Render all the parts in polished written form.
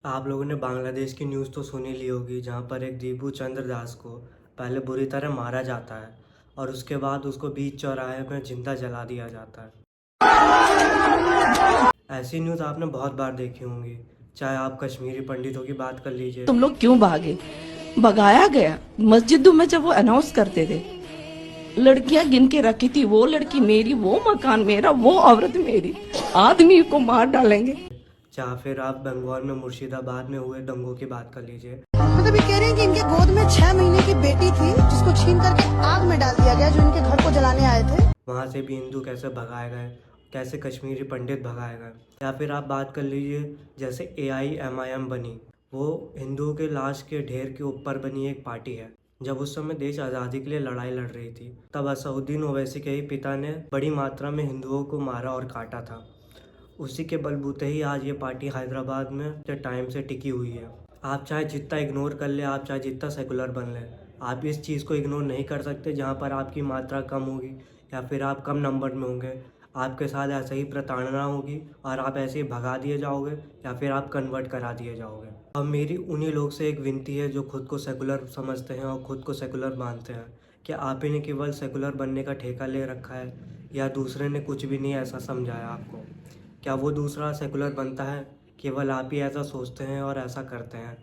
आप लोगों ने बांग्लादेश की न्यूज़ तो सुनी ली होगी, जहाँ पर एक दीपू चंद्र दास को पहले बुरी तरह मारा जाता है और उसके बाद उसको बीच चौराहे में जिंदा जला दिया जाता है। ऐसी न्यूज़ आपने बहुत बार देखी होंगी, चाहे आप कश्मीरी पंडितों की बात कर लीजिए। तुम लोग क्यों भागे? भगाया गया। मस्जिदों में जब वो अनाउंस करते थे, लड़कियां गिन के रखी थी, वो लड़की मेरी, वो मकान मेरा, वो औरत मेरी, आदमी को मार डालेंगे। चाहे फिर आप बंगाल में मुर्शिदाबाद में हुए दंगों की बात कर लीजिए। मतलब ये कह रहे हैं कि इनके गोद में 6 महीने की बेटी थी, जिसको छीन करके आग में डाल दिया गया, जो इनके घर को जलाने आए थे। वहाँ से भी हिंदू कैसे भगाए गए, कैसे कश्मीरी पंडित भगाए गए। या फिर आप बात कर लीजिए, जैसे AIMIM बनी, वो हिंदुओं के लाश के ढेर के ऊपर बनी एक पार्टी है। जब उस समय देश आज़ादी के लिए लड़ाई लड़ रही थी, तब असदुद्दीन ओवैसी के ही पिता ने बड़ी मात्रा में हिंदुओं को मारा और काटा था। उसी के बलबूते ही आज ये पार्टी हैदराबाद में टाइम से टिकी हुई है। आप चाहे जितना इग्नोर कर ले, आप चाहे जितना सेकुलर बन ले, आप इस चीज़ को इग्नोर नहीं कर सकते जहाँ पर आपकी मात्रा कम होगी या फिर आप कम नंबर में होंगे, आपके साथ ऐसे ही प्रताड़ना होगी और आप ऐसे ही भगा दिए जाओगे या फिर आप कन्वर्ट करा दिए जाओगे। अब मेरी उन्हीं लोग से एक विनती है जो खुद को सेकुलर समझते हैं और ख़ुद को सेकुलर मानते हैं, कि आप ही ने केवल सेकुलर बनने का ठेका ले रखा है या दूसरे ने कुछ भी नहीं ऐसा समझाया आपको? क्या वो दूसरा सेकुलर बनता है? केवल आप ही ऐसा सोचते हैं और ऐसा करते हैं?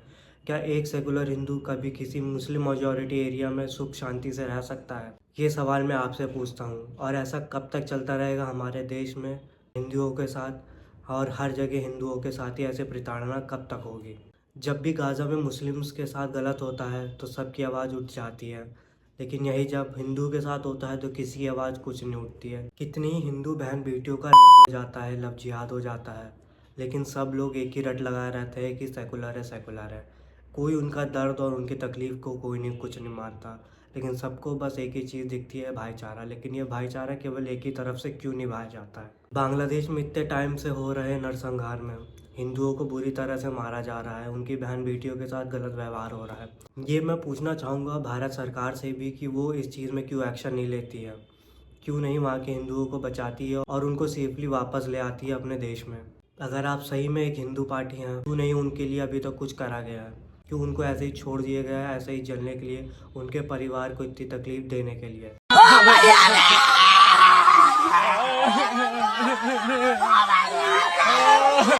क्या एक सेकुलर हिंदू कभी किसी मुस्लिम मेजॉरिटी एरिया में सुख शांति से रह सकता है? ये सवाल मैं आपसे पूछता हूँ। और ऐसा कब तक चलता रहेगा हमारे देश में हिंदुओं के साथ, और हर जगह हिंदुओं के साथ ही ऐसे प्रताड़ना कब तक होगी? जब भी गाज़ा में मुस्लिम्स के साथ गलत होता है तो सबकी आवाज़ उठ जाती है, लेकिन यही जब हिंदू के साथ होता है तो किसी की आवाज़ कुछ नहीं उठती है। कितनी ही हिंदू बहन बेटियों का रेप हो जाता है, लव जिहाद हो जाता है, लेकिन सब लोग एक ही रट लगाए रहते हैं कि सेकुलर है, सेकुलर है। कोई उनका दर्द और उनकी तकलीफ़ को कोई नहीं कुछ नहीं मारता, लेकिन सबको बस एक ही चीज़ दिखती है, भाईचारा। लेकिन ये भाईचारा केवल एक ही तरफ से क्यों निभाया जाता है? बांग्लादेश में इतने टाइम से हो रहे नरसंहार में हिंदुओं को बुरी तरह से मारा जा रहा है, उनकी बहन बेटियों के साथ गलत व्यवहार हो रहा है। ये मैं पूछना चाहूँगा भारत सरकार से भी कि वो इस चीज़ में क्यों एक्शन नहीं लेती है, क्यों नहीं वहाँ के हिंदुओं को बचाती है और उनको सेफली वापस ले आती है अपने देश में। अगर आप सही में एक हिंदू पार्टी हैं, क्यों नहीं उनके लिए अभी तक कुछ करा गया है? क्यों उनको ऐसे ही छोड़ दिया गया है, ऐसे ही जलने के लिए, उनके परिवार को इतनी तकलीफ देने के लिए?